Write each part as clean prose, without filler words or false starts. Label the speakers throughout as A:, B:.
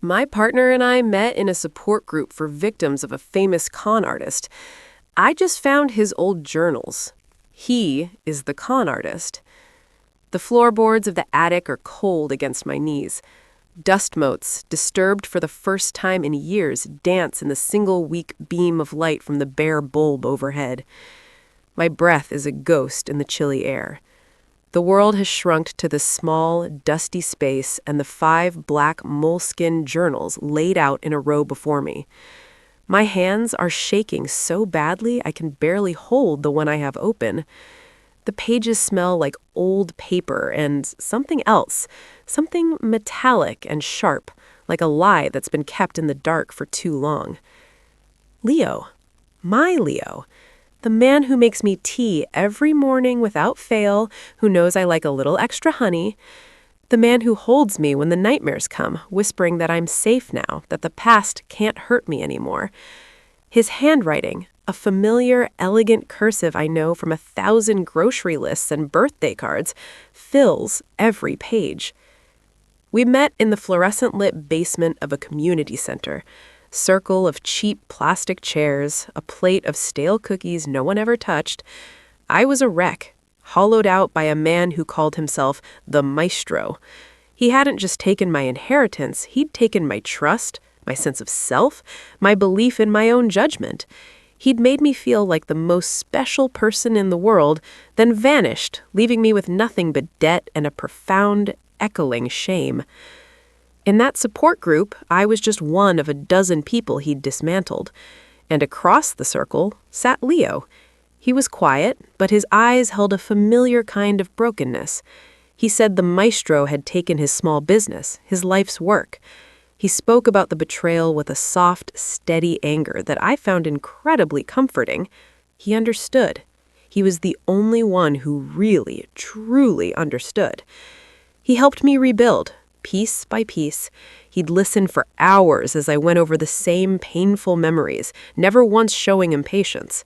A: My partner and I met in a support group for victims of a famous con artist. I just found his old journals. He is the con artist. The floorboards of the attic are cold against my knees. Dust motes, disturbed for the first time in years, dance in the single weak beam of light from the bare bulb overhead. My breath is a ghost in the chilly air. The world has shrunk to this small, dusty space and the 5 black moleskin journals laid out in a row before me. My hands are shaking so badly I can barely hold the one I have open. The pages smell like old paper and something else, something metallic and sharp, like a lie that's been kept in the dark for too long. Leo. My Leo. The man who makes me tea every morning without fail, who knows I like a little extra honey. The man who holds me when the nightmares come, whispering that I'm safe now, that the past can't hurt me anymore. His handwriting, a familiar, elegant cursive I know from 1,000 grocery lists and birthday cards, fills every page. We met in the fluorescent-lit basement of a community center. Circle of cheap plastic chairs, a plate of stale cookies no one ever touched. I was a wreck, hollowed out by a man who called himself the maestro. He hadn't just taken my inheritance, he'd taken my trust, my sense of self, my belief in my own judgment. He'd made me feel like the most special person in the world, then vanished, leaving me with nothing but debt and a profound, echoing shame. In that support group, I was just one of a dozen people he'd dismantled. And across the circle sat Leo. He was quiet, but his eyes held a familiar kind of brokenness. He said the maestro had taken his small business, his life's work. He spoke about the betrayal with a soft, steady anger that I found incredibly comforting. He understood. He was the only one who really, truly understood. He helped me rebuild. Piece by piece, he'd listen for hours as I went over the same painful memories, never once showing impatience.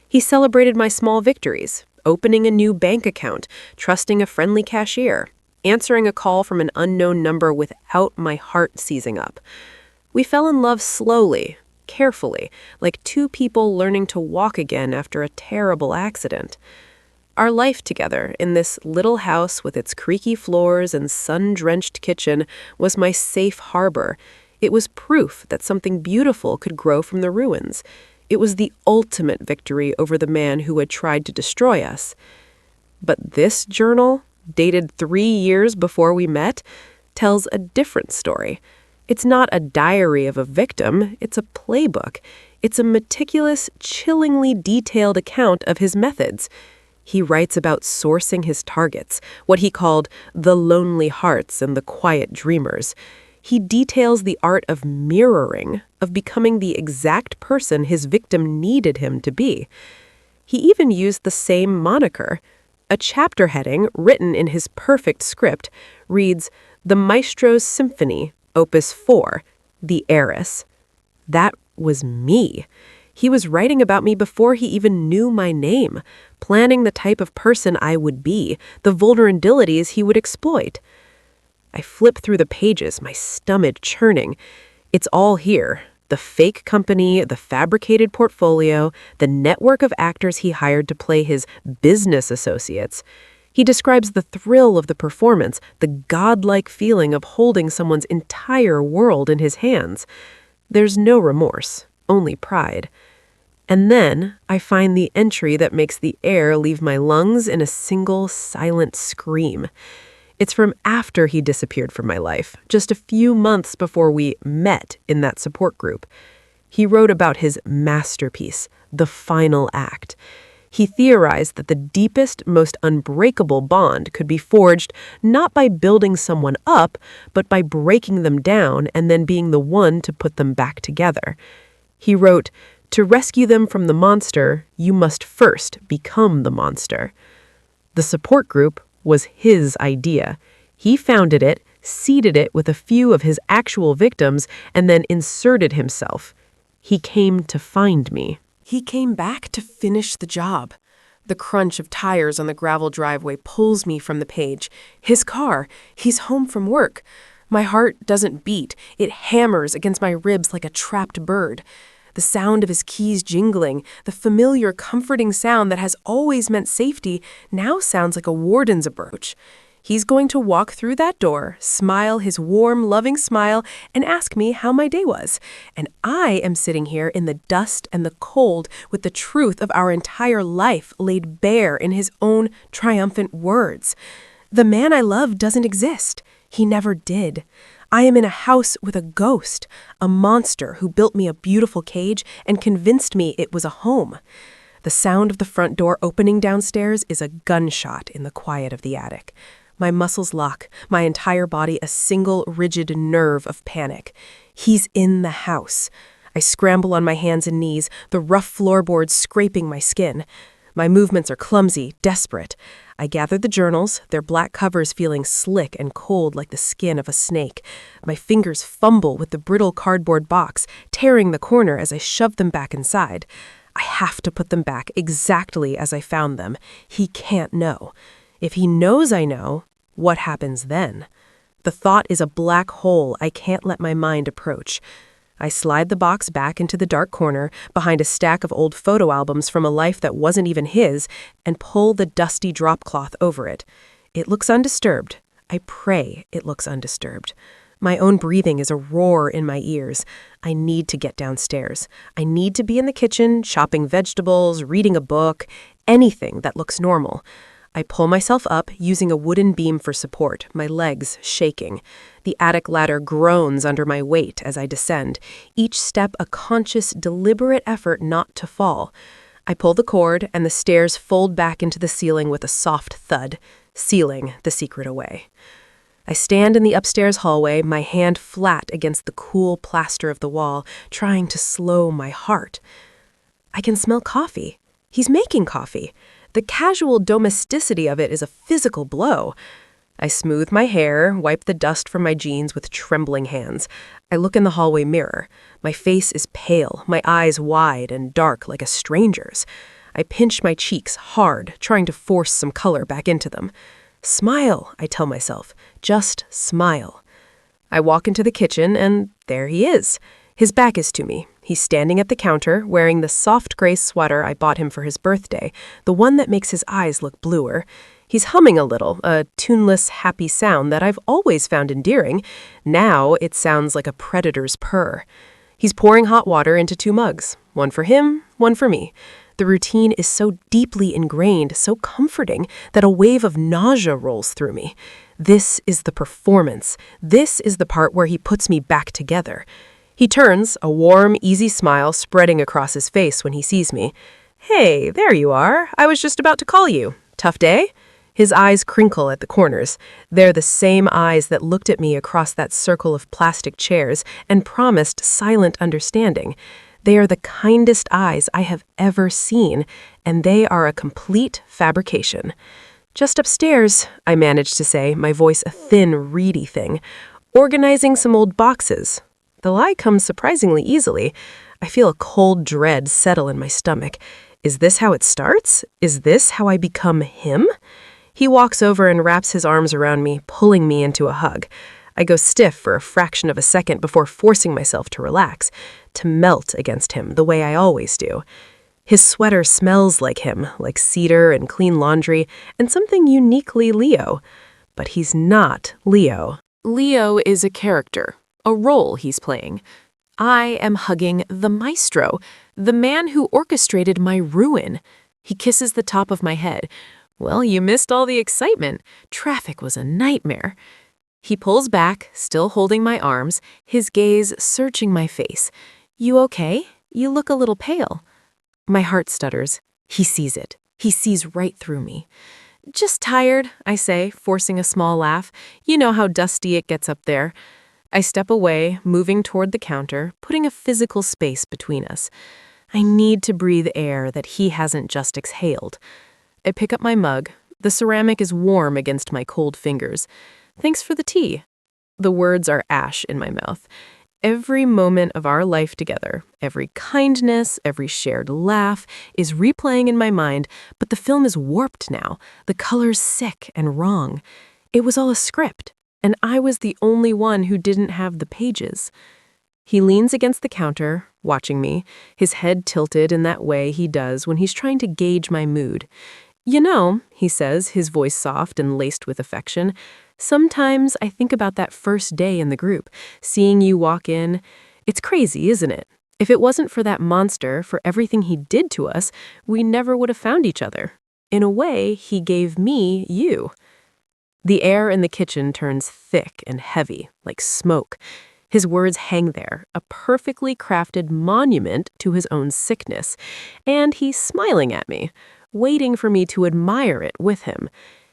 A: He celebrated my small victories, opening a new bank account, trusting a friendly cashier, answering a call from an unknown number without my heart seizing up. We fell in love slowly, carefully, like 2 people learning to walk again after a terrible accident. Our life together in this little house with its creaky floors and sun-drenched kitchen was my safe harbor. It was proof that something beautiful could grow from the ruins. It was the ultimate victory over the man who had tried to destroy us. But this journal, dated 3 years before we met, tells a different story. It's not a diary of a victim, it's a playbook. It's a meticulous, chillingly detailed account of his methods. He writes about sourcing his targets, what he called the lonely hearts and the quiet dreamers. He details the art of mirroring, of becoming the exact person his victim needed him to be. He even used the same moniker. A chapter heading, written in his perfect script, reads, "The Maestro's Symphony, Opus 4, The Heiress." That was me. He was writing about me before he even knew my name, planning the type of person I would be, the vulnerabilities he would exploit. I flipped through the pages, my stomach churning. It's all here. The fake company, the fabricated portfolio, the network of actors he hired to play his business associates. He describes the thrill of the performance, the godlike feeling of holding someone's entire world in his hands. There's no remorse, only pride. And then I find the entry that makes the air leave my lungs in a single silent scream. It's from after he disappeared from my life, just a few months before we met in that support group. He wrote about his masterpiece, The Final Act. He theorized that the deepest, most unbreakable bond could be forged not by building someone up, but by breaking them down and then being the one to put them back together. He wrote, "To rescue them from the monster, you must first become the monster." The support group was his idea. He founded it, seeded it with a few of his actual victims, and then inserted himself. He came to find me. He came back to finish the job. The crunch of tires on the gravel driveway pulls me from the page. His car. He's home from work. My heart doesn't beat. It hammers against my ribs like a trapped bird. The sound of his keys jingling, the familiar, comforting sound that has always meant safety, now sounds like a warden's approach. He's going to walk through that door, smile his warm, loving smile, and ask me how my day was. And I am sitting here in the dust and the cold with the truth of our entire life laid bare in his own triumphant words. The man I love doesn't exist. He never did. I am in a house with a ghost, a monster who built me a beautiful cage and convinced me it was a home. The sound of the front door opening downstairs is a gunshot in the quiet of the attic. My muscles lock, my entire body a single rigid nerve of panic. He's in the house. I scramble on my hands and knees, the rough floorboards scraping my skin. My movements are clumsy, desperate. I gather the journals, their black covers feeling slick and cold like the skin of a snake. My fingers fumble with the brittle cardboard box, tearing the corner as I shove them back inside. I have to put them back exactly as I found them. He can't know. If he knows I know, what happens then? The thought is a black hole I can't let my mind approach. I slide the box back into the dark corner behind a stack of old photo albums from a life that wasn't even his and pull the dusty drop cloth over it. It looks undisturbed. I pray it looks undisturbed. My own breathing is a roar in my ears. I need to get downstairs. I need to be in the kitchen, chopping vegetables, reading a book, anything that looks normal. I pull myself up, using a wooden beam for support, my legs shaking. The attic ladder groans under my weight as I descend, each step a conscious, deliberate effort not to fall. I pull the cord, and the stairs fold back into the ceiling with a soft thud, sealing the secret away. I stand in the upstairs hallway, my hand flat against the cool plaster of the wall, trying to slow my heart. I can smell coffee. He's making coffee. The casual domesticity of it is a physical blow. I smooth my hair, wipe the dust from my jeans with trembling hands. I look in the hallway mirror. My face is pale, my eyes wide and dark like a stranger's. I pinch my cheeks hard, trying to force some color back into them. Smile, I tell myself. Just smile. I walk into the kitchen, and there he is. His back is to me. He's standing at the counter, wearing the soft gray sweater I bought him for his birthday, the one that makes his eyes look bluer. He's humming a little, a tuneless, happy sound that I've always found endearing. Now it sounds like a predator's purr. He's pouring hot water into 2 mugs, one for him, one for me. The routine is so deeply ingrained, so comforting, that a wave of nausea rolls through me. This is the performance. This is the part where he puts me back together. He turns, a warm, easy smile spreading across his face when he sees me. "Hey, there you are. I was just about to call you. Tough day?" His eyes crinkle at the corners. They're the same eyes that looked at me across that circle of plastic chairs and promised silent understanding. They are the kindest eyes I have ever seen, and they are a complete fabrication. "Just upstairs," I managed to say, my voice a thin, reedy thing. "Organizing some old boxes." The lie comes surprisingly easily. I feel a cold dread settle in my stomach. Is this how it starts? Is this how I become him? He walks over and wraps his arms around me, pulling me into a hug. I go stiff for a fraction of a second before forcing myself to relax, to melt against him the way I always do. His sweater smells like him, like cedar and clean laundry, and something uniquely Leo. But he's not Leo. Leo is a character. A role he's playing. I am hugging the maestro, the man who orchestrated my ruin. He kisses the top of my head. "Well, you missed all the excitement. Traffic was a nightmare." He pulls back, still holding my arms, his gaze searching my face. "You okay? You look a little pale." My heart stutters. He sees it. He sees right through me. "Just tired," I say, forcing a small laugh. "You know how dusty it gets up there." I step away, moving toward the counter, putting a physical space between us. I need to breathe air that he hasn't just exhaled. I pick up my mug. The ceramic is warm against my cold fingers. "Thanks for the tea." The words are ash in my mouth. Every moment of our life together, every kindness, every shared laugh is replaying in my mind, but the film is warped now, the colors sick and wrong. It was all a script. and I was the only one who didn't have the pages. He leans against the counter, watching me, his head tilted in that way he does when he's trying to gauge my mood. "You know," he says, his voice soft and laced with affection, "sometimes I think about that first day in the group, seeing you walk in. It's crazy, isn't it? If it wasn't for that monster, for everything he did to us, we never would have found each other. In a way, he gave me you." The air in the kitchen turns thick and heavy, like smoke. His words hang there, a perfectly crafted monument to his own sickness, and he's smiling at me, waiting for me to admire it with him.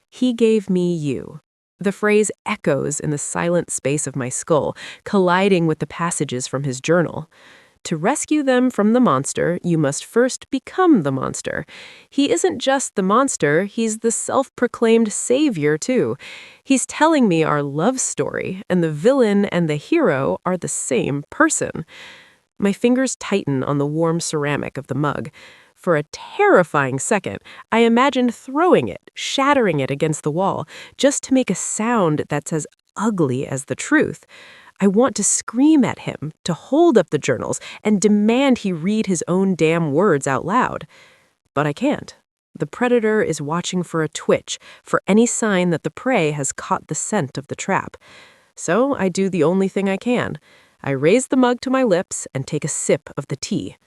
A: He gave me you. The phrase echoes in the silent space of my skull, colliding with the passages from his journal. To rescue them from the monster, you must first become the monster. He isn't just the monster, he's the self-proclaimed savior, too. He's telling me our love story, and the villain and the hero are the same person. My fingers tighten on the warm ceramic of the mug. For a terrifying second, I imagined throwing it, shattering it against the wall, just to make a sound that's as ugly as the truth. I want to scream at him, to hold up the journals, and demand he read his own damn words out loud. But I can't. The predator is watching for a twitch, for any sign that the prey has caught the scent of the trap. So I do the only thing I can. I raise the mug to my lips and take a sip of the tea.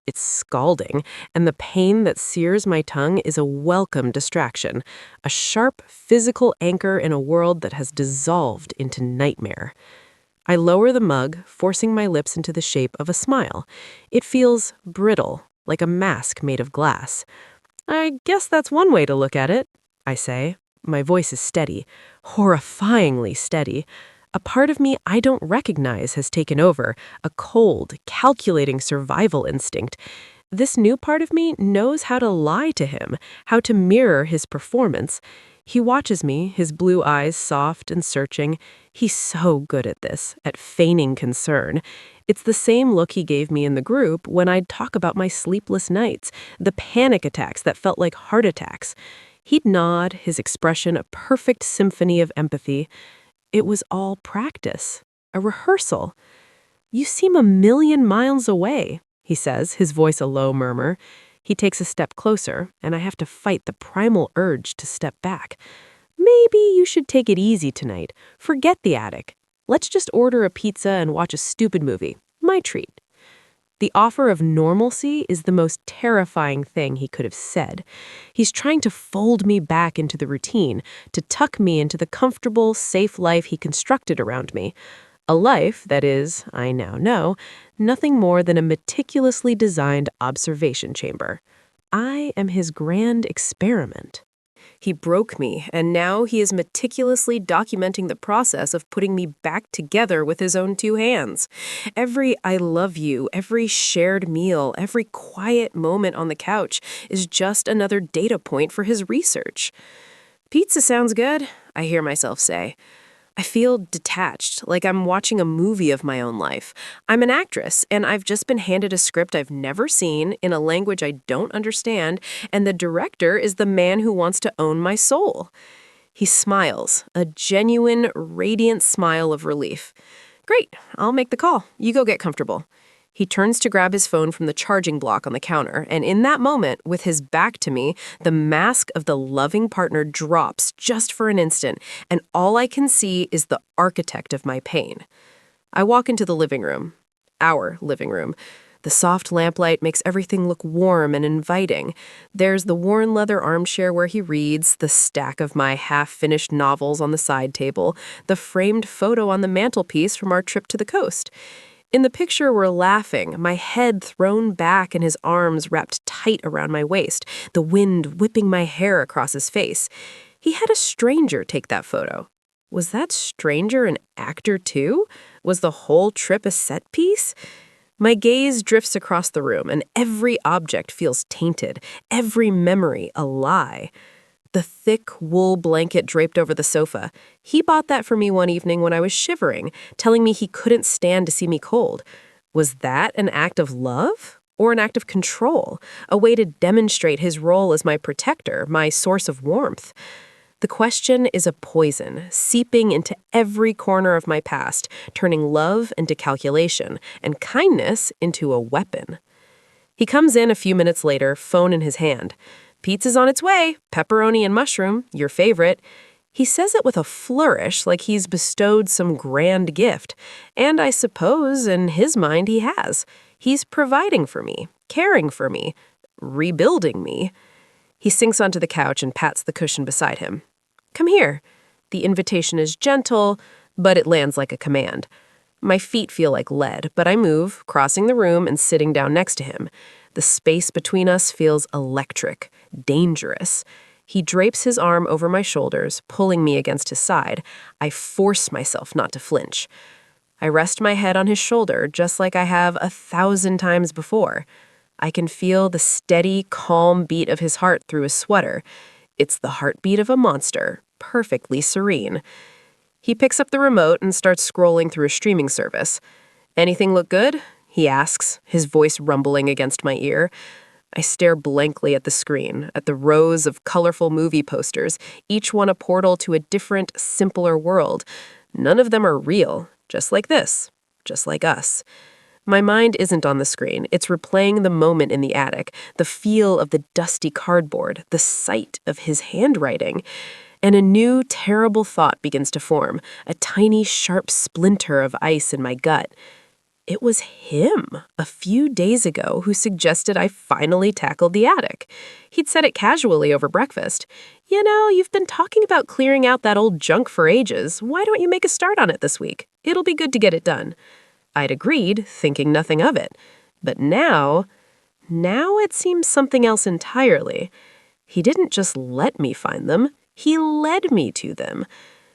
A: It's scalding, and the pain that sears my tongue is a welcome distraction, a sharp physical anchor in a world that has dissolved into nightmare. I lower the mug, forcing my lips into the shape of a smile. It feels brittle, like a mask made of glass. "I guess that's one way to look at it," I say. My voice is steady, horrifyingly steady. A part of me I don't recognize has taken over, a cold, calculating survival instinct. This new part of me knows how to lie to him, how to mirror his performance. He watches me, his blue eyes soft and searching. He's so good at this, at feigning concern. It's the same look he gave me in the group when I'd talk about my sleepless nights, the panic attacks that felt like heart attacks. He'd nod, his expression a perfect symphony of empathy. It was all practice, a rehearsal. "You seem a million miles away," he says, his voice a low murmur. He takes a step closer, and I have to fight the primal urge to step back. "Maybe you should take it easy tonight. Forget the attic. Let's just order a pizza and watch a stupid movie. My treat." The offer of normalcy is the most terrifying thing he could have said. He's trying to fold me back into the routine, to tuck me into the comfortable, safe life he constructed around me. A life that is, I now know, nothing more than a meticulously designed observation chamber. I am his grand experiment. He broke me, and now he is meticulously documenting the process of putting me back together with his own two hands. Every "I love you," every shared meal, every quiet moment on the couch is just another data point for his research. "Pizza sounds good," I hear myself say. I feel detached, like I'm watching a movie of my own life. I'm an actress, and I've just been handed a script I've never seen in a language I don't understand, and the director is the man who wants to own my soul. He smiles, a genuine, radiant smile of relief. "Great, I'll make the call. You go get comfortable." He turns to grab his phone from the charging block on the counter, and in that moment, with his back to me, the mask of the loving partner drops just for an instant, and all I can see is the architect of my pain. I walk into the living room, our living room. The soft lamplight makes everything look warm and inviting. There's the worn leather armchair where he reads, the stack of my half-finished novels on the side table, the framed photo on the mantelpiece from our trip to the coast. In the picture, we're laughing, my head thrown back and his arms wrapped tight around my waist, the wind whipping my hair across his face. He had a stranger take that photo. Was that stranger an actor too? Was the whole trip a set piece? My gaze drifts across the room, and every object feels tainted, every memory a lie. The thick wool blanket draped over the sofa. He bought that for me one evening when I was shivering, telling me he couldn't stand to see me cold. Was that an act of love? Or an act of control? A way to demonstrate his role as my protector, my source of warmth? The question is a poison, seeping into every corner of my past, turning love into calculation and kindness into a weapon. He comes in a few minutes later, phone in his hand. "Pizza's on its way, pepperoni and mushroom, your favorite." He says it with a flourish like he's bestowed some grand gift. And I suppose, in his mind, he has. He's providing for me, caring for me, rebuilding me. He sinks onto the couch and pats the cushion beside him. "Come here." The invitation is gentle, but it lands like a command. My feet feel like lead, but I move, crossing the room and sitting down next to him. The space between us feels electric, dangerous. He drapes his arm over my shoulders, pulling me against his side. I force myself not to flinch. I rest my head on his shoulder, just like I have 1,000 times before. I can feel the steady, calm beat of his heart through his sweater. It's the heartbeat of a monster, perfectly serene. He picks up the remote and starts scrolling through a streaming service. "Anything look good?" he asks, his voice rumbling against my ear. I stare blankly at the screen, at the rows of colorful movie posters, each one a portal to a different, simpler world. None of them are real, just like this, just like us. My mind isn't on the screen. It's replaying the moment in the attic, the feel of the dusty cardboard, the sight of his handwriting. And a new, terrible thought begins to form, a tiny, sharp splinter of ice in my gut. It was him, a few days ago, who suggested I finally tackled the attic. He'd said it casually over breakfast. "You know, you've been talking about clearing out that old junk for ages. Why don't you make a start on it this week? It'll be good to get it done." I'd agreed, thinking nothing of it. But now it seems something else entirely. He didn't just let me find them. He led me to them.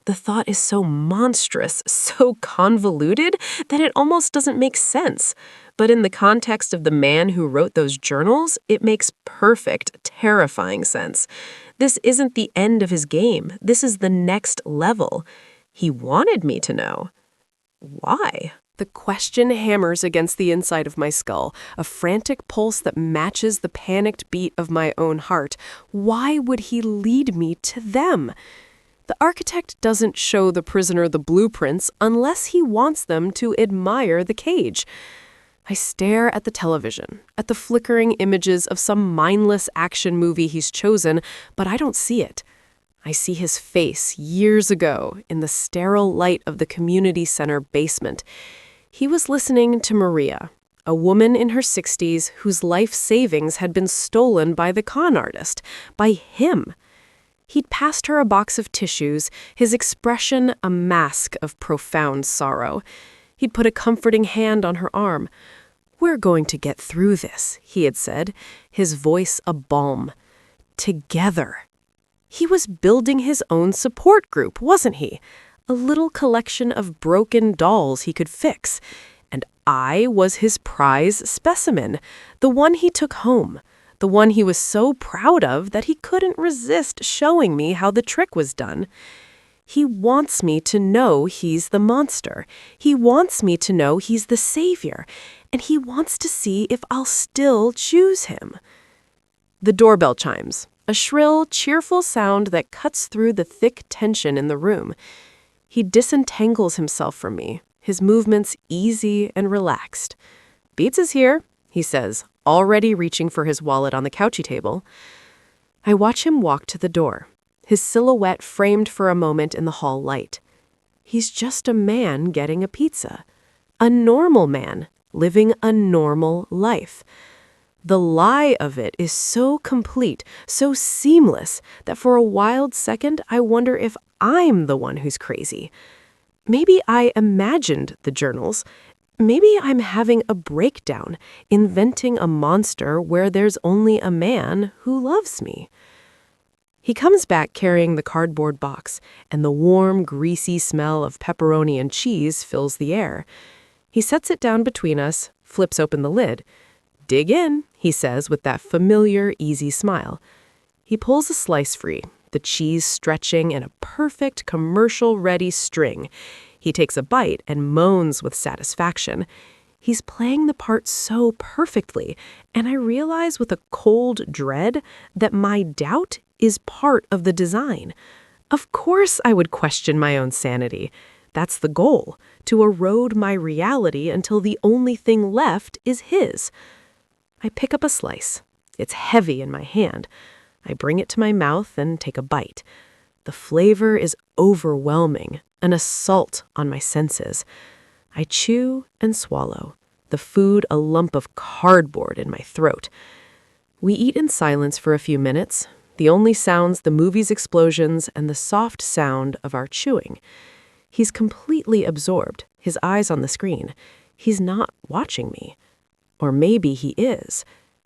A: The thought is so monstrous, so convoluted, that it almost doesn't make sense. But in the context of the man who wrote those journals, it makes perfect, terrifying sense. This isn't the end of his game. This is the next level. He wanted me to know. Why? The question hammers against the inside of my skull, a frantic pulse that matches the panicked beat of my own heart. Why would he lead me to them? The architect doesn't show the prisoner the blueprints unless he wants them to admire the cage. I stare at the television, at the flickering images of some mindless action movie he's chosen, but I don't see it. I see his face years ago in the sterile light of the community center basement. He was listening to Maria, a woman in her 60s whose life savings had been stolen by the con artist, by him. He'd passed her a box of tissues, his expression a mask of profound sorrow. He'd put a comforting hand on her arm. "We're going to get through this," he had said, his voice a balm. Together. He was building his own support group, wasn't he? A little collection of broken dolls he could fix. And I was his prize specimen, the one he took home, the one he was so proud of that he couldn't resist showing me how the trick was done. He wants me to know he's the monster. He wants me to know he's the savior. And he wants to see if I'll still choose him. The doorbell chimes, a shrill, cheerful sound that cuts through the thick tension in the room. He disentangles himself from me, his movements easy and relaxed. "Pizza's here," he says, already reaching for his wallet on the couchy table. I watch him walk to the door, his silhouette framed for a moment in the hall light. He's just a man getting a pizza. A normal man, living a normal life. The lie of it is so complete, so seamless, that for a wild second I wonder if I'm the one who's crazy. Maybe I imagined the journals. Maybe I'm having a breakdown, inventing a monster where there's only a man who loves me. He comes back carrying the cardboard box, and the warm, greasy smell of pepperoni and cheese fills the air. He sets it down between us, flips open the lid. "Dig in," he says with that familiar, easy smile. He pulls a slice free, the cheese stretching in a perfect commercial-ready string. He takes a bite and moans with satisfaction. He's playing the part so perfectly, and I realize with a cold dread that my doubt is part of the design. Of course I would question my own sanity. That's the goal, to erode my reality until the only thing left is his. I pick up a slice. It's heavy in my hand. I bring it to my mouth and take a bite. The flavor is overwhelming, an assault on my senses. I chew and swallow, the food a lump of cardboard in my throat. We eat in silence for a few minutes, the only sounds the movie's explosions and the soft sound of our chewing. He's completely absorbed, his eyes on the screen. He's not watching me. Or maybe he is.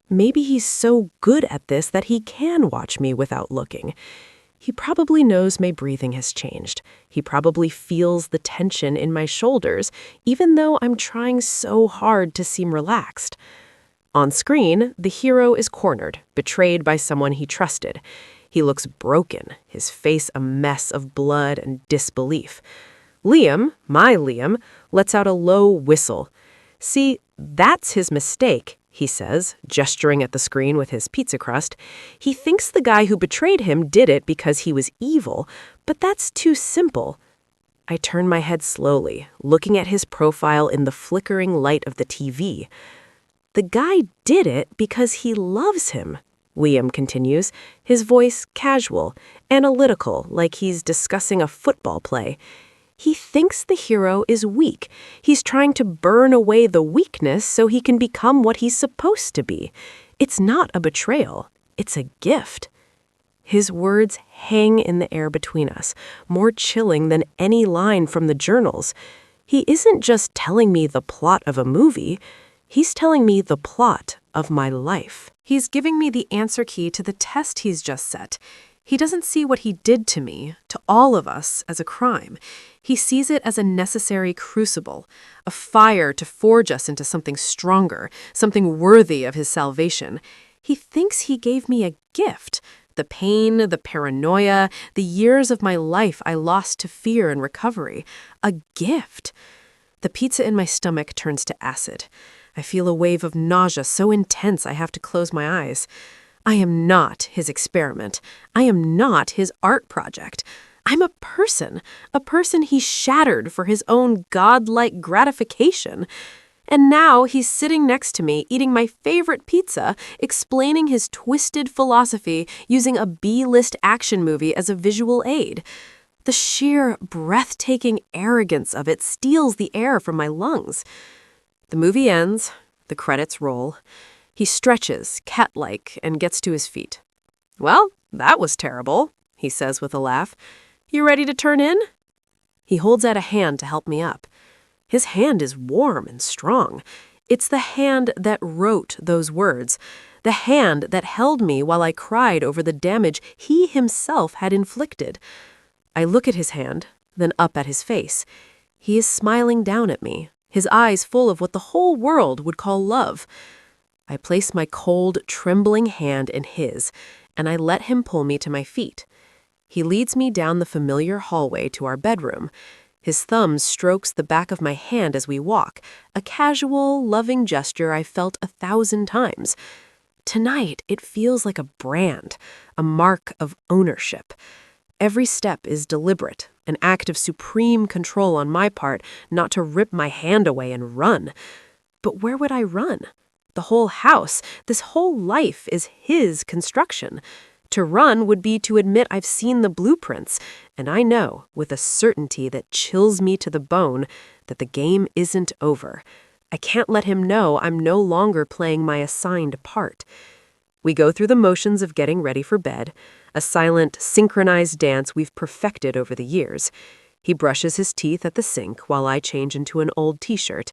A: Maybe he's so good at this that he can watch me without looking. He probably knows my breathing has changed. He probably feels the tension in my shoulders, even though I'm trying so hard to seem relaxed. On screen, the hero is cornered, betrayed by someone he trusted. He looks broken, his face a mess of blood and disbelief. Liam, my Liam, lets out a low whistle. See, that's his mistake, he says, gesturing at the screen with his pizza crust. He thinks the guy who betrayed him did it because he was evil, but that's too simple. I turn my head slowly, looking at his profile in the flickering light of the TV. The guy did it because he loves him, Liam continues, his voice casual, analytical, like he's discussing a football play. He thinks the hero is weak. He's trying to burn away the weakness so he can become what he's supposed to be. It's not a betrayal. It's a gift. His words hang in the air between us, more chilling than any line from the journals. He isn't just telling me the plot of a movie. He's telling me the plot of my life. He's giving me the answer key to the test he's just set. He doesn't see what he did to me, to all of us, as a crime. He sees it as a necessary crucible, a fire to forge us into something stronger, something worthy of his salvation. He thinks he gave me a gift. The pain, the paranoia, the years of my life I lost to fear and recovery. A gift. The pizza in my stomach turns to acid. I feel a wave of nausea so intense I have to close my eyes. I am not his experiment. I am not his art project. I'm a person he shattered for his own godlike gratification. And now he's sitting next to me, eating my favorite pizza, explaining his twisted philosophy using a B-list action movie as a visual aid. The sheer, breathtaking arrogance of it steals the air from my lungs. The movie ends, the credits roll. He stretches, cat-like, and gets to his feet. "Well, that was terrible," he says with a laugh. "You ready to turn in?" He holds out a hand to help me up. His hand is warm and strong. It's the hand that wrote those words, the hand that held me while I cried over the damage he himself had inflicted. I look at his hand, then up at his face. He is smiling down at me, his eyes full of what the whole world would call love. I place my cold, trembling hand in his, and I let him pull me to my feet. He leads me down the familiar hallway to our bedroom. His thumb strokes the back of my hand as we walk, a casual, loving gesture I've felt 1,000 times. Tonight, it feels like a brand, a mark of ownership. Every step is deliberate, an act of supreme control on my part not to rip my hand away and run. But where would I run? The whole house, this whole life is his construction. To run would be to admit I've seen the blueprints, and I know, with a certainty that chills me to the bone, that the game isn't over. I can't let him know I'm no longer playing my assigned part. We go through the motions of getting ready for bed, a silent, synchronized dance we've perfected over the years. He brushes his teeth at the sink while I change into an old t-shirt.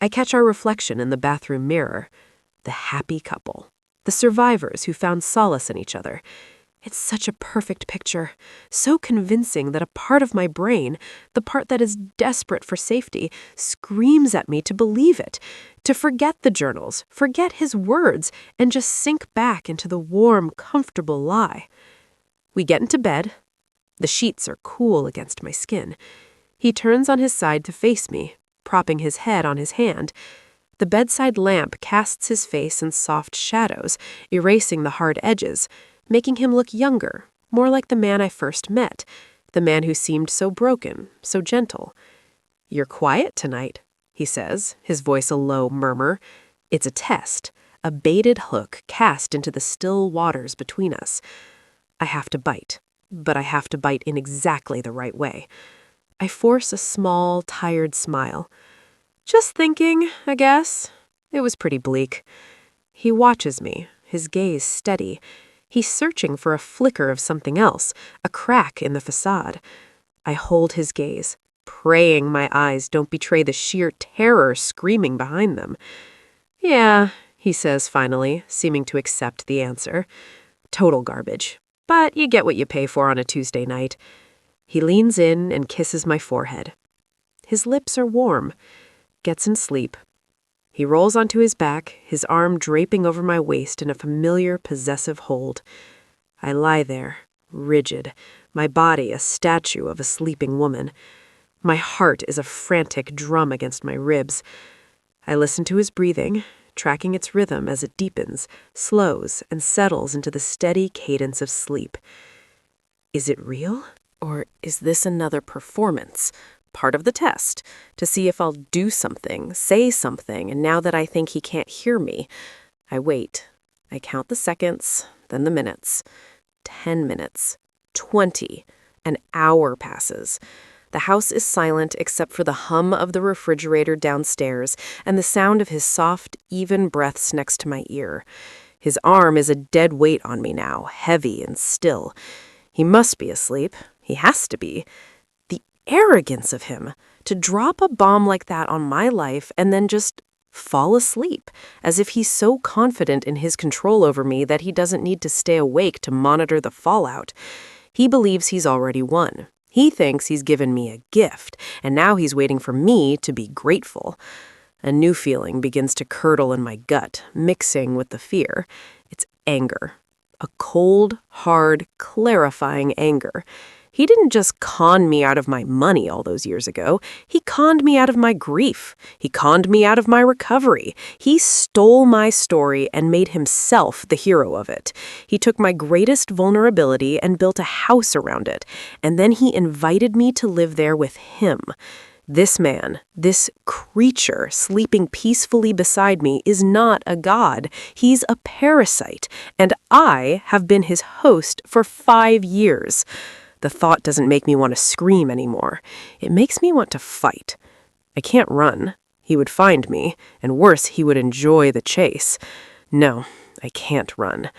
A: I catch our reflection in the bathroom mirror. The happy couple. The survivors who found solace in each other. It's such a perfect picture, so convincing that a part of my brain, the part that is desperate for safety, screams at me to believe it, to forget the journals, forget his words, and just sink back into the warm, comfortable lie. We get into bed. The sheets are cool against my skin. He turns on his side to face me, propping his head on his hand. The bedside lamp casts his face in soft shadows, erasing the hard edges, making him look younger, more like the man I first met, the man who seemed so broken, so gentle. "You're quiet tonight," he says, his voice a low murmur. It's a test, a baited hook cast into the still waters between us. I have to bite, but I have to bite in exactly the right way. I force a small, tired smile. "Just thinking, I guess." It was pretty bleak. He watches me, his gaze steady. He's searching for a flicker of something else, a crack in the facade. I hold his gaze, praying my eyes don't betray the sheer terror screaming behind them. "Yeah," he says finally, seeming to accept the answer. "Total garbage. But you get what you pay for on a Tuesday night." He leans in and kisses my forehead. His lips are warm. Gets in sleep. He rolls onto his back, his arm draping over my waist in a familiar, possessive hold. I lie there, rigid, my body a statue of a sleeping woman. My heart is a frantic drum against my ribs. I listen to his breathing, tracking its rhythm as it deepens, slows, and settles into the steady cadence of sleep. Is it real? Or is this another performance? Part of the test, to see if I'll do something, say something, and now that I think he can't hear me, I wait. I count the seconds, then the minutes. 10 minutes. 20. An hour passes. The house is silent except for the hum of the refrigerator downstairs and the sound of his soft, even breaths next to my ear. His arm is a dead weight on me now, heavy and still. He must be asleep. He has to be. The arrogance of him, to drop a bomb like that on my life and then just fall asleep, as if he's so confident in his control over me that he doesn't need to stay awake to monitor the fallout. He believes he's already won. He thinks he's given me a gift, and now he's waiting for me to be grateful. A new feeling begins to curdle in my gut, mixing with the fear. It's anger. A cold, hard, clarifying anger. He didn't just con me out of my money all those years ago. He conned me out of my grief. He conned me out of my recovery. He stole my story and made himself the hero of it. He took my greatest vulnerability and built a house around it. And then he invited me to live there with him. This man, this creature sleeping peacefully beside me is not a god. He's a parasite. And I have been his host for 5 years. The thought doesn't make me want to scream anymore. It makes me want to fight. I can't run. He would find me, and worse, he would enjoy the chase. No, I can't run.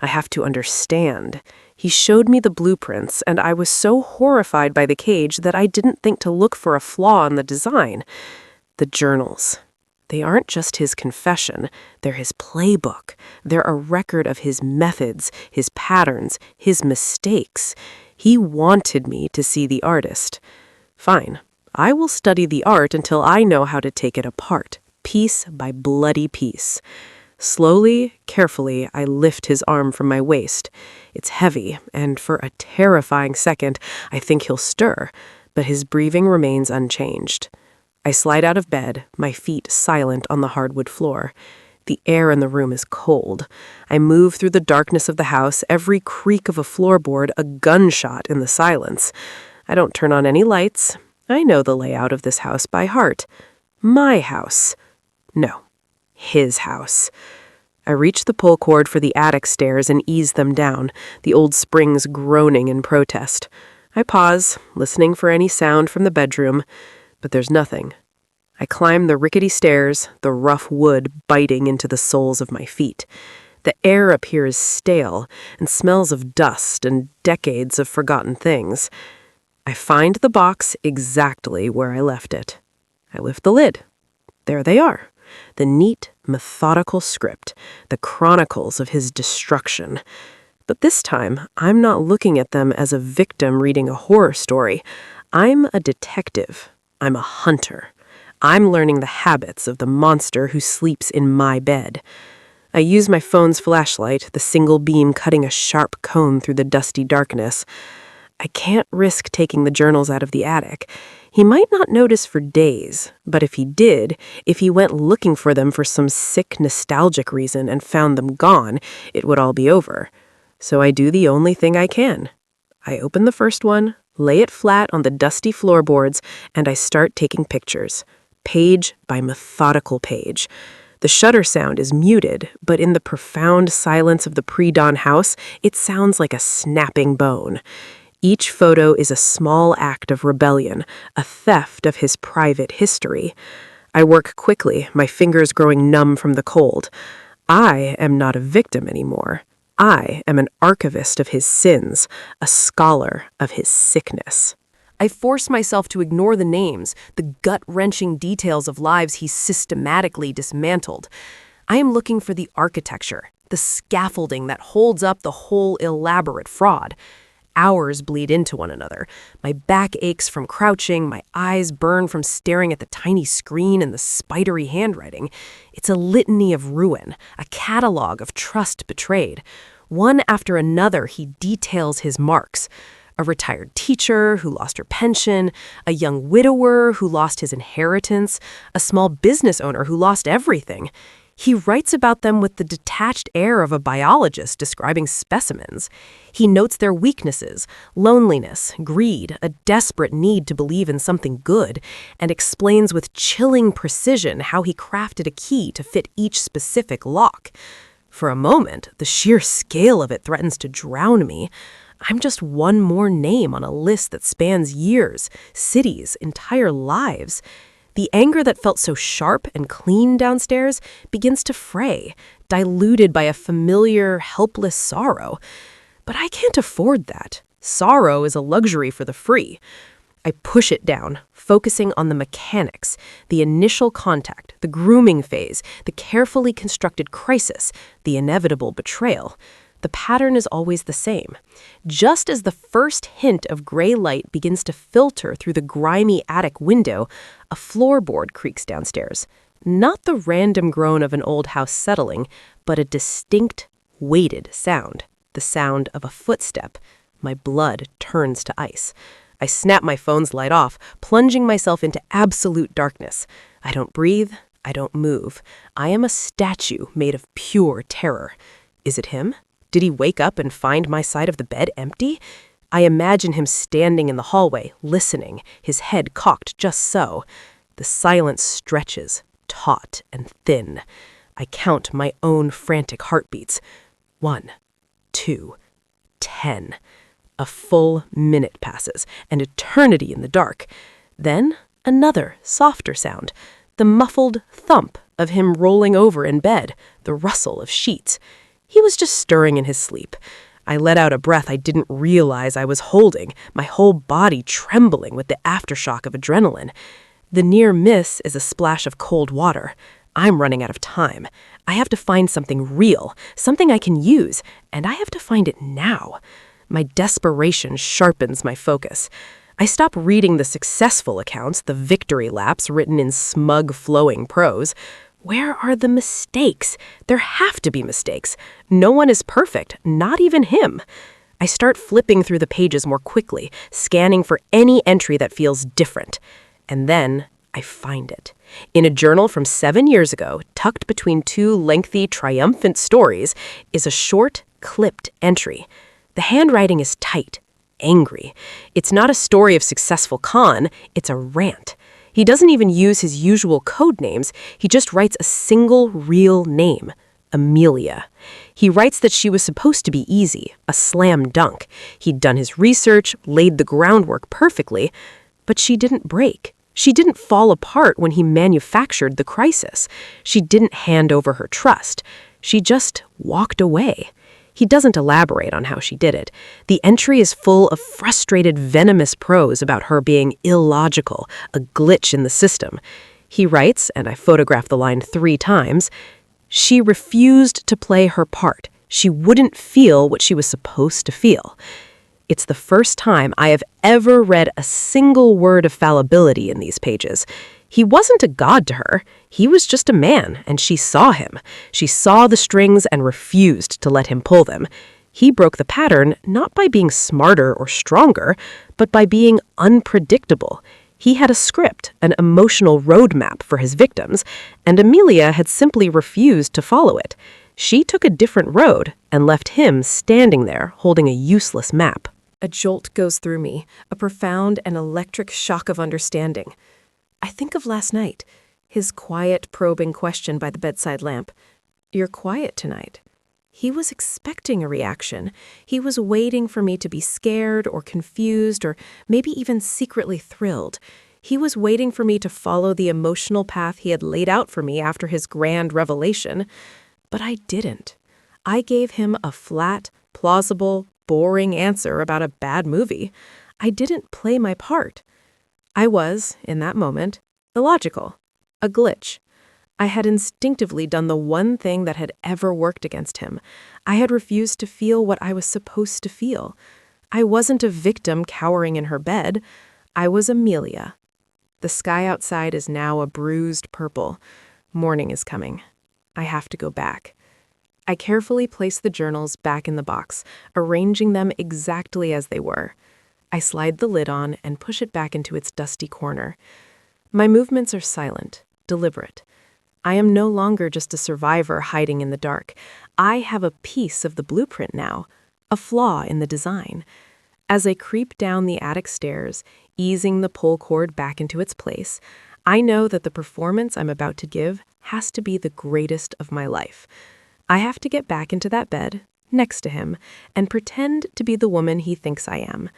A: I have to understand. He showed me the blueprints, and I was so horrified by the cage that I didn't think to look for a flaw in the design. The journals. They aren't just his confession. They're his playbook. They're a record of his methods, his patterns, his mistakes. He wanted me to see the artist. Fine. I will study the art until I know how to take it apart, piece by bloody piece. Slowly, carefully, I lift his arm from my waist. It's heavy, and for a terrifying second, I think he'll stir, but his breathing remains unchanged. I slide out of bed, my feet silent on the hardwood floor. The air in the room is cold. I move through the darkness of the house, every creak of a floorboard a gunshot in the silence. I don't turn on any lights. I know the layout of this house by heart. My house. No, his house. I reach the pull cord for the attic stairs and ease them down, the old springs groaning in protest. I pause, listening for any sound from the bedroom, but there's nothing. I climb the rickety stairs, the rough wood biting into the soles of my feet. The air appears stale and smells of dust and decades of forgotten things. I find the box exactly where I left it. I lift the lid. There they are. The neat, methodical script, the chronicles of his destruction. But this time, I'm not looking at them as a victim reading a horror story. I'm a detective. I'm a hunter. I'm learning the habits of the monster who sleeps in my bed. I use my phone's flashlight, the single beam cutting a sharp cone through the dusty darkness. I can't risk taking the journals out of the attic. He might not notice for days, but if he did, if he went looking for them for some sick, nostalgic reason and found them gone, it would all be over. So I do the only thing I can. I open the first one, lay it flat on the dusty floorboards, and I start taking pictures, page by methodical page. The shutter sound is muted, but in the profound silence of the pre-dawn house, it sounds like a snapping bone. Each photo is a small act of rebellion, a theft of his private history. I work quickly, my fingers growing numb from the cold. I am not a victim anymore. I am an archivist of his sins, a scholar of his sickness. I force myself to ignore the names, the gut-wrenching details of lives he systematically dismantled. I am looking for the architecture, the scaffolding that holds up the whole elaborate fraud. Hours bleed into one another. My back aches from crouching, my eyes burn from staring at the tiny screen and the spidery handwriting. It's a litany of ruin, a catalog of trust betrayed. One after another, he details his marks. A retired teacher who lost her pension, a young widower who lost his inheritance, a small business owner who lost everything. He writes about them with the detached air of a biologist describing specimens. He notes their weaknesses, loneliness, greed, a desperate need to believe in something good, and explains with chilling precision how he crafted a key to fit each specific lock. For a moment, the sheer scale of it threatens to drown me. I'm just one more name on a list that spans years, cities, entire lives. The anger that felt so sharp and clean downstairs begins to fray, diluted by a familiar, helpless sorrow. But I can't afford that. Sorrow is a luxury for the free. I push it down, focusing on the mechanics, the initial contact, the grooming phase, the carefully constructed crisis, the inevitable betrayal. The pattern is always the same. Just as the first hint of gray light begins to filter through the grimy attic window, a floorboard creaks downstairs. Not the random groan of an old house settling, but a distinct, weighted sound. The sound of a footstep. My blood turns to ice. I snap my phone's light off, plunging myself into absolute darkness. I don't breathe. I don't move. I am a statue made of pure terror. Is it him? Did he wake up and find my side of the bed empty? I imagine him standing in the hallway, listening, his head cocked just so. The silence stretches, taut and thin. I count my own frantic heartbeats. 1, 2, 10. A full minute passes, an eternity in the dark. Then another, softer sound. The muffled thump of him rolling over in bed, the rustle of sheets. He was just stirring in his sleep. I let out a breath I didn't realize I was holding, my whole body trembling with the aftershock of adrenaline. The near miss is a splash of cold water. I'm running out of time. I have to find something real, something I can use, and I have to find it now. My desperation sharpens my focus. I stop reading the successful accounts, the victory laps written in smug, flowing prose. Where are the mistakes? There have to be mistakes. No one is perfect, not even him. I start flipping through the pages more quickly, scanning for any entry that feels different. And then I find it. In a journal from 7 years ago, tucked between two lengthy, triumphant stories, is a short, clipped entry. The handwriting is tight, angry. It's not a story of successful con, it's a rant. He doesn't even use his usual code names. He just writes a single real name, Amelia. He writes that she was supposed to be easy, a slam dunk. He'd done his research, laid the groundwork perfectly, but she didn't break. She didn't fall apart when he manufactured the crisis. She didn't hand over her trust. She just walked away. He doesn't elaborate on how she did it. The entry is full of frustrated, venomous prose about her being illogical, a glitch in the system. He writes, and I photograph the line 3 times, she refused to play her part. She wouldn't feel what she was supposed to feel. It's the first time I have ever read a single word of fallibility in these pages. He wasn't a god to her. He was just a man, and she saw him. She saw the strings and refused to let him pull them. He broke the pattern not by being smarter or stronger, but by being unpredictable. He had a script, an emotional roadmap for his victims, and Amelia had simply refused to follow it. She took a different road and left him standing there holding a useless map. A jolt goes through me, a profound and electric shock of understanding. I think of last night, his quiet, probing question by the bedside lamp. "You're quiet tonight." He was expecting a reaction. He was waiting for me to be scared or confused or maybe even secretly thrilled. He was waiting for me to follow the emotional path he had laid out for me after his grand revelation. But I didn't. I gave him a flat, plausible, boring answer about a bad movie. I didn't play my part. I was, in that moment, illogical, a glitch. I had instinctively done the one thing that had ever worked against him. I had refused to feel what I was supposed to feel. I wasn't a victim cowering in her bed. I was Amelia. The sky outside is now a bruised purple. Morning is coming. I have to go back. I carefully place the journals back in the box, arranging them exactly as they were. I slide the lid on and push it back into its dusty corner. My movements are silent, deliberate. I am no longer just a survivor hiding in the dark. I have a piece of the blueprint now, a flaw in the design. As I creep down the attic stairs, easing the pull cord back into its place, I know that the performance I'm about to give has to be the greatest of my life. I have to get back into that bed, next to him, and pretend to be the woman he thinks I am.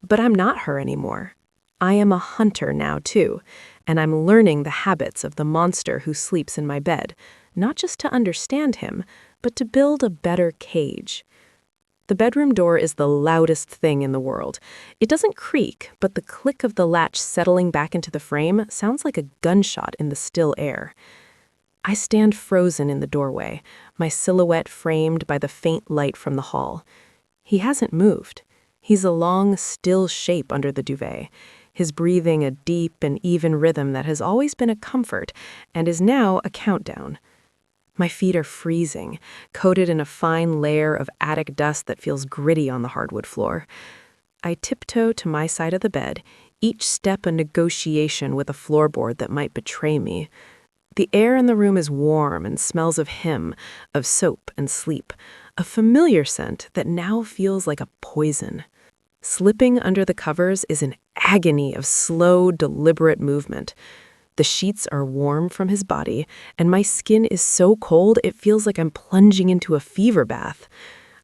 A: But I'm not her anymore. I am a hunter now, too, and I'm learning the habits of the monster who sleeps in my bed, not just to understand him, but to build a better cage. The bedroom door is the loudest thing in the world. It doesn't creak, but the click of the latch settling back into the frame sounds like a gunshot in the still air. I stand frozen in the doorway, my silhouette framed by the faint light from the hall. He hasn't moved. He's a long, still shape under the duvet, his breathing a deep and even rhythm that has always been a comfort and is now a countdown. My feet are freezing, coated in a fine layer of attic dust that feels gritty on the hardwood floor. I tiptoe to my side of the bed, each step a negotiation with a floorboard that might betray me. The air in the room is warm and smells of him, of soap and sleep, a familiar scent that now feels like a poison. Slipping under the covers is an agony of slow, deliberate movement. The sheets are warm from his body, and my skin is so cold it feels like I'm plunging into a fever bath.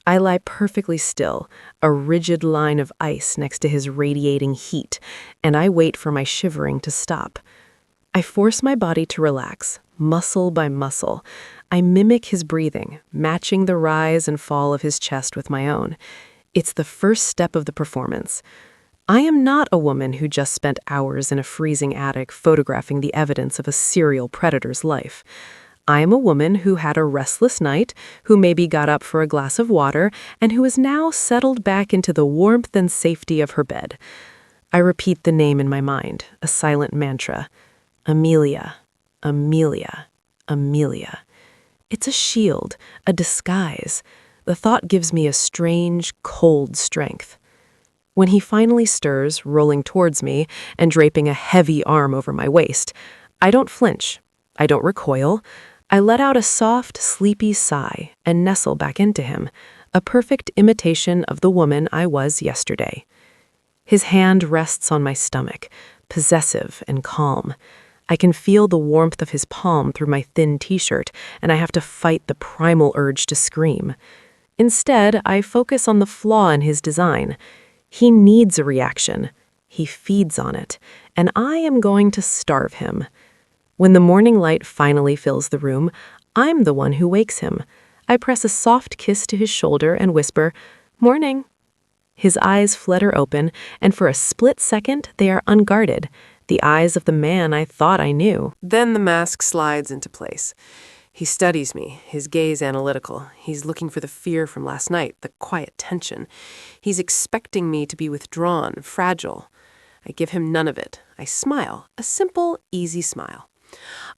A: I lie perfectly still, a rigid line of ice next to his radiating heat, and I wait for my shivering to stop. I force my body to relax, muscle by muscle. I mimic his breathing, matching the rise and fall of his chest with my own. It's the first step of the performance. I am not a woman who just spent hours in a freezing attic photographing the evidence of a serial predator's life. I am a woman who had a restless night, who maybe got up for a glass of water, and who is now settled back into the warmth and safety of her bed. I repeat the name in my mind, a silent mantra. Amelia, Amelia, Amelia. It's a shield, a disguise. The thought gives me a strange, cold strength. When he finally stirs, rolling towards me and draping a heavy arm over my waist, I don't flinch. I don't recoil. I let out a soft, sleepy sigh and nestle back into him, a perfect imitation of the woman I was yesterday. His hand rests on my stomach, possessive and calm. I can feel the warmth of his palm through my thin t-shirt, and I have to fight the primal urge to scream. Instead, I focus on the flaw in his design. He needs a reaction. He feeds on it, and I am going to starve him. When the morning light finally fills the room, I'm the one who wakes him. I press a soft kiss to his shoulder and whisper, "Morning." His eyes flutter open, and for a split second, they are unguarded, the eyes of the man I thought I knew. Then the mask slides into place. He studies me, his gaze analytical. He's looking for the fear from last night, the quiet tension. He's expecting me to be withdrawn, fragile. I give him none of it. I smile, a simple, easy smile.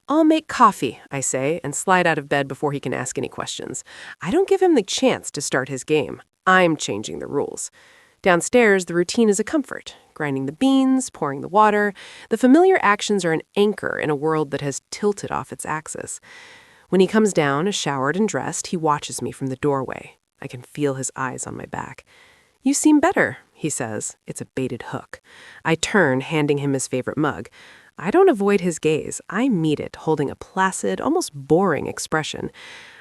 A: "I'll make coffee," I say, and slide out of bed before he can ask any questions. I don't give him the chance to start his game. I'm changing the rules. Downstairs, the routine is a comfort. Grinding the beans, pouring the water. The familiar actions are an anchor in a world that has tilted off its axis. When he comes down, showered and dressed, he watches me from the doorway. I can feel his eyes on my back. "You seem better," he he says. It's a baited hook. I turn, handing him his favorite mug. I don't avoid his gaze. I meet it, holding a placid, almost boring expression.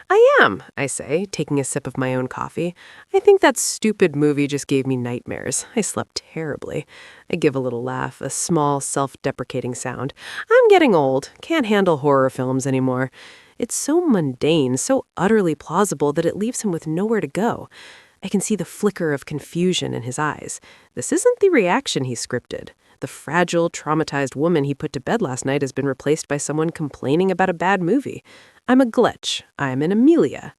A: I am, I say, taking a sip of my own coffee. I think that stupid movie just gave me nightmares. I slept terribly. I give a little laugh, a small, self-deprecating sound. I'm getting old. Can't handle horror films anymore. It's so mundane, so utterly plausible that it leaves him with nowhere to go. I can see the flicker of confusion in his eyes. This isn't the reaction he scripted. The fragile, traumatized woman he put to bed last night has been replaced by someone complaining about a bad movie. I'm a glitch. I'm an Amelia.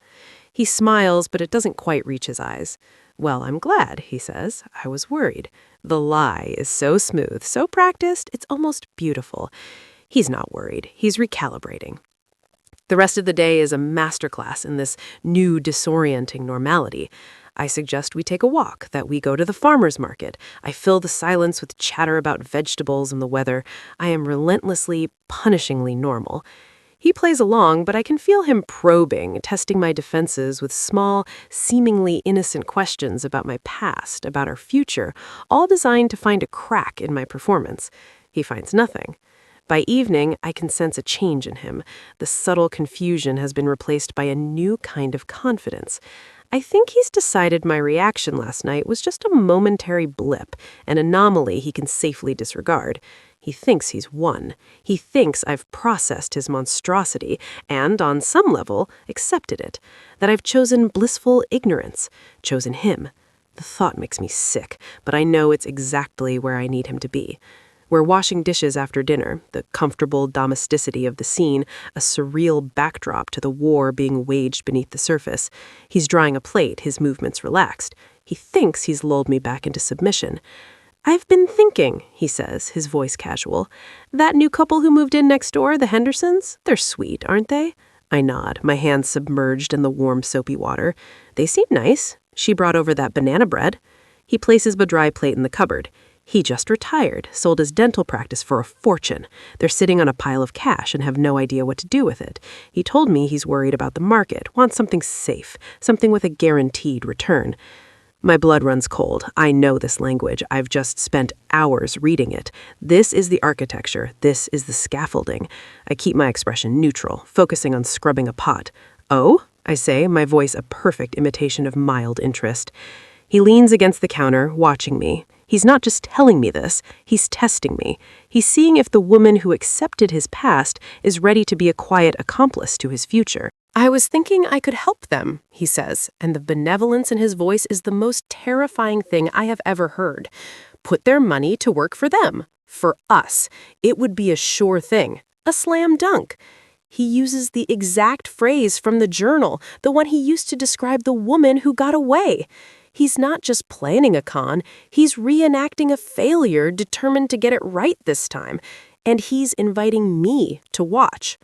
A: He smiles, but it doesn't quite reach his eyes. Well, I'm glad, he says. I was worried. The lie is so smooth, so practiced, it's almost beautiful. He's not worried. He's recalibrating. The rest of the day is a masterclass in this new disorienting normality. I suggest we take a walk, that we go to the farmer's market. I fill the silence with chatter about vegetables and the weather. I am relentlessly, punishingly normal. He plays along, but I can feel him probing, testing my defenses with small, seemingly innocent questions about my past, about our future, all designed to find a crack in my performance. He finds nothing. By evening, I can sense a change in him. The subtle confusion has been replaced by a new kind of confidence. I think he's decided my reaction last night was just a momentary blip, an anomaly he can safely disregard. He thinks he's won. He thinks I've processed his monstrosity and, on some level, accepted it. That I've chosen blissful ignorance, chosen him. The thought makes me sick, but I know it's exactly where I need him to be. We're washing dishes after dinner, the comfortable domesticity of the scene, a surreal backdrop to the war being waged beneath the surface. He's drying a plate, his movements relaxed. He thinks he's lulled me back into submission. I've been thinking, he says, his voice casual. That new couple who moved in next door, the Hendersons, they're sweet, aren't they? I nod, my hands submerged in the warm, soapy water. They seem nice. She brought over that banana bread. He places the dry plate in the cupboard. He just retired, sold his dental practice for a fortune. They're sitting on a pile of cash and have no idea what to do with it. He told me he's worried about the market, wants something safe, something with a guaranteed return. My blood runs cold. I know this language. I've just spent hours reading it. This is the architecture. This is the scaffolding. I keep my expression neutral, focusing on scrubbing a pot. Oh, I say, my voice a perfect imitation of mild interest. He leans against the counter, watching me. He's not just telling me this, he's testing me. He's seeing if the woman who accepted his past is ready to be a quiet accomplice to his future. I was thinking I could help them, he says, and the benevolence in his voice is the most terrifying thing I have ever heard. Put their money to work for them, for us. It would be a sure thing, a slam dunk. He uses the exact phrase from the journal, the one he used to describe the woman who got away. He's not just planning a con, he's reenacting a failure determined to get it right this time, and he's inviting me to watch.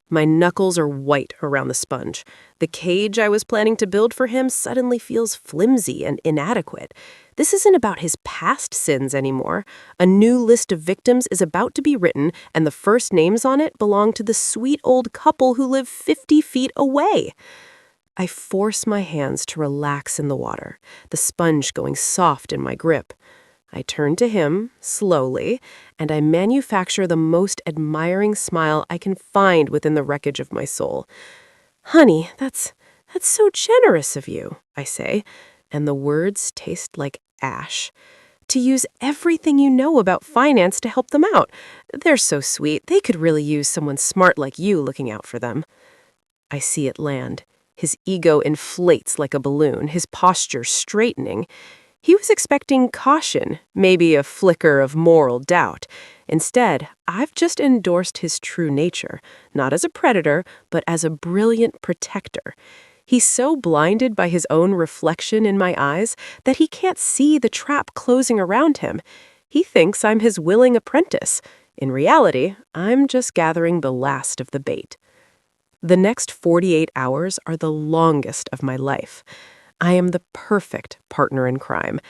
A: My knuckles are white around the sponge. The cage I was planning to build for him suddenly feels flimsy and inadequate. This isn't about his past sins anymore. A new list of victims is about to be written, and the first names on it belong to the sweet old couple who live 50 feet away. I force my hands to relax in the water, the sponge going soft in my grip. I turn to him, slowly, and I manufacture the most admiring smile I can find within the wreckage of my soul. Honey, that's so generous of you, I say, and the words taste like ash. To use everything you know about finance to help them out. They're so sweet, they could really use someone smart like you looking out for them. I see it land. His ego inflates like a balloon, his posture straightening. He was expecting caution, maybe a flicker of moral doubt. Instead, I've just endorsed his true nature, not as a predator, but as a brilliant protector. He's so blinded by his own reflection in my eyes that he can't see the trap closing around him. He thinks I'm his willing apprentice. In reality, I'm just gathering the last of the bait. The next 48 hours are the longest of my life. I am the perfect partner in crime.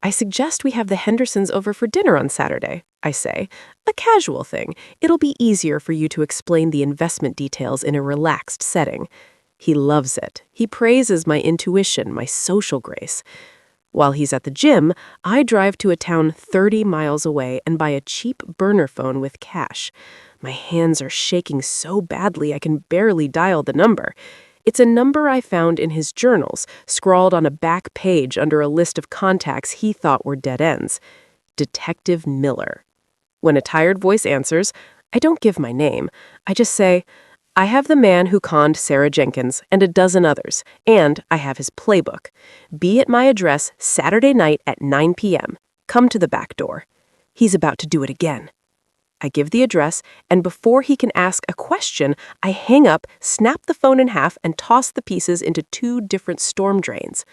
A: I suggest we have the Hendersons over for dinner on Saturday, I say. A casual thing. It'll be easier for you to explain the investment details in a relaxed setting. He loves it. He praises my intuition, my social grace. While he's at the gym, I drive to a town 30 miles away and buy a cheap burner phone with cash. My hands are shaking so badly I can barely dial the number. It's a number I found in his journals, scrawled on a back page under a list of contacts he thought were dead ends. Detective Miller. When a tired voice answers, I don't give my name. I just say, I have the man who conned Sarah Jenkins and a dozen others, and I have his playbook. Be at my address Saturday night at 9 p.m. Come to the back door. He's about to do it again. I give the address, and before he can ask a question, I hang up, snap the phone in half, and toss the pieces into 2 different storm drains.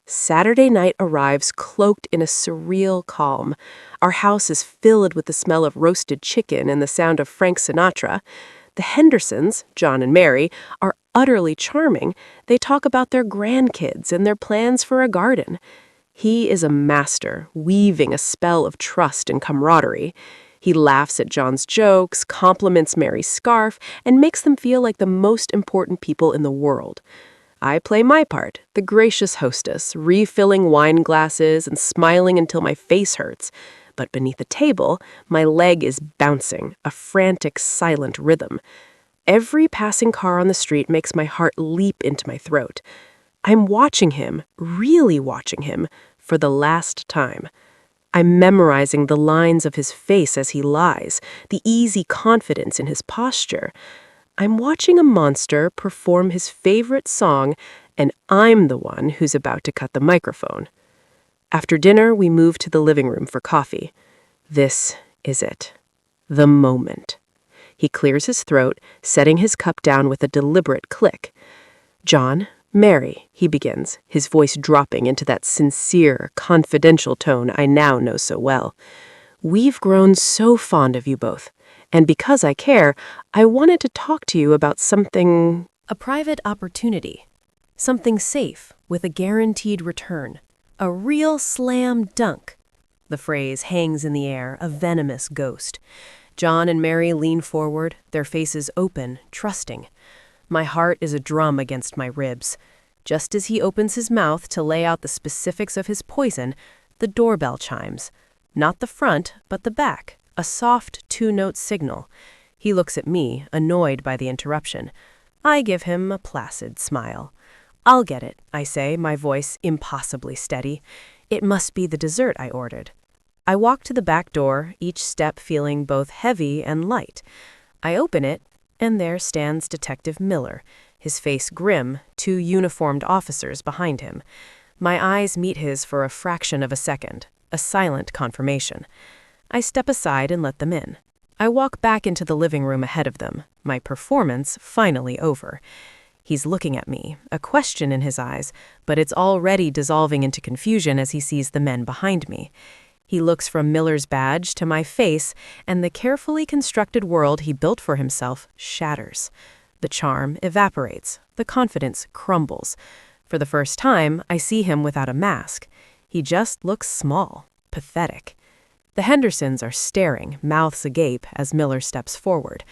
A: Saturday night arrives cloaked in a surreal calm. Our house is filled with the smell of roasted chicken and the sound of Frank Sinatra. The Hendersons, John and Mary, are utterly charming. They talk about their grandkids and their plans for a garden. He is a master, weaving a spell of trust and camaraderie. He laughs at John's jokes, compliments Mary's scarf, and makes them feel like the most important people in the world. I play my part, the gracious hostess, refilling wine glasses and smiling until my face hurts. But beneath the table, my leg is bouncing, a frantic, silent rhythm. Every passing car on the street makes my heart leap into my throat. I'm watching him, really watching him, for the last time. I'm memorizing the lines of his face as he lies, the easy confidence in his posture. I'm watching a monster perform his favorite song, and I'm the one who's about to cut the microphone. After dinner, we move to the living room for coffee. This is it. The moment. He clears his throat, setting his cup down with a deliberate click. John, Mary, he begins, his voice dropping into that sincere, confidential tone I now know so well. We've grown so fond of you both. And because I care, I wanted to talk to you about something... A private opportunity. Something safe, with a guaranteed return. A real slam dunk. The phrase hangs in the air, a venomous ghost. John and Mary lean forward, their faces open, trusting. My heart is a drum against my ribs. Just as he opens his mouth to lay out the specifics of his poison, the doorbell chimes. Not the front, but the back. A soft 2-note signal. He looks at me, annoyed by the interruption. I give him a placid smile. I'll get it, I say, my voice impossibly steady. It must be the dessert I ordered. I walk to the back door, each step feeling both heavy and light. I open it, and there stands Detective Miller, his face grim, 2 uniformed officers behind him. My eyes meet his for a fraction of a second, a silent confirmation. I step aside and let them in. I walk back into the living room ahead of them, my performance finally over. He's looking at me, a question in his eyes, but it's already dissolving into confusion as he sees the men behind me. He looks from Miller's badge to my face, and the carefully constructed world he built for himself shatters. The charm evaporates, the confidence crumbles. For the first time, I see him without a mask. He just looks small, pathetic. The Hendersons are staring, mouths agape, as Miller steps forward.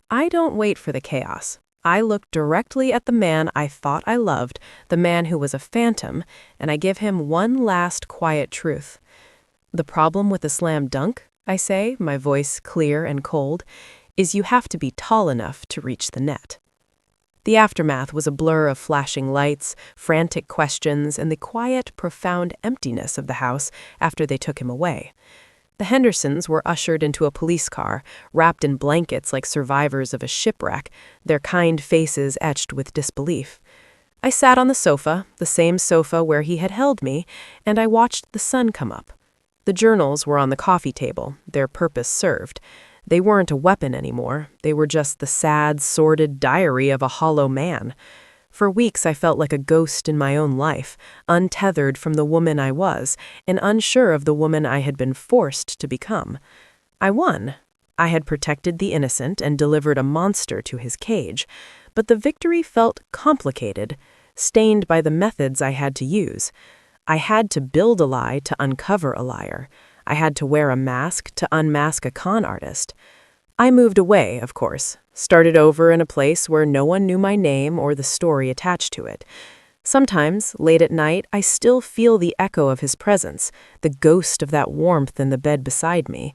A: I don't wait for the chaos. I look directly at the man I thought I loved, the man who was a phantom, and I give him one last quiet truth. The problem with a slam dunk, I say, my voice clear and cold, is you have to be tall enough to reach the net. The aftermath was a blur of flashing lights, frantic questions, and the quiet, profound emptiness of the house after they took him away. The Hendersons were ushered into a police car, wrapped in blankets like survivors of a shipwreck, their kind faces etched with disbelief. I sat on the sofa, the same sofa where he had held me, and I watched the sun come up. The journals were on the coffee table, their purpose served. They weren't a weapon anymore. They were just the sad, sordid diary of a hollow man. For weeks I felt like a ghost in my own life, untethered from the woman I was, and unsure of the woman I had been forced to become. I won. I had protected the innocent and delivered a monster to his cage, but the victory felt complicated, stained by the methods I had to use. I had to build a lie to uncover a liar. I had to wear a mask to unmask a con artist. I moved away, of course, started over in a place where no one knew my name or the story attached to it. Sometimes, late at night, I still feel the echo of his presence, the ghost of that warmth in the bed beside me.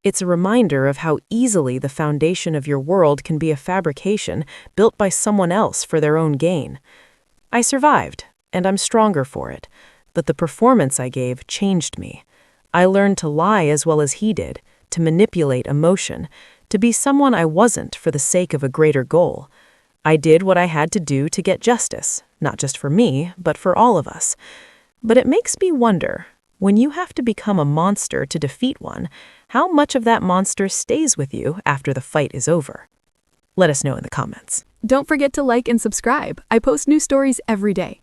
A: It's a reminder of how easily the foundation of your world can be a fabrication built by someone else for their own gain. I survived, and I'm stronger for it, but the performance I gave changed me. I learned to lie as well as he did, to manipulate emotion, to be someone I wasn't for the sake of a greater goal. I did what I had to do to get justice, not just for me, but for all of us. But it makes me wonder, when you have to become a monster to defeat one, how much of that monster stays with you after the fight is over? Let us know in the comments.
B: Don't forget to like and subscribe. I post new stories every day.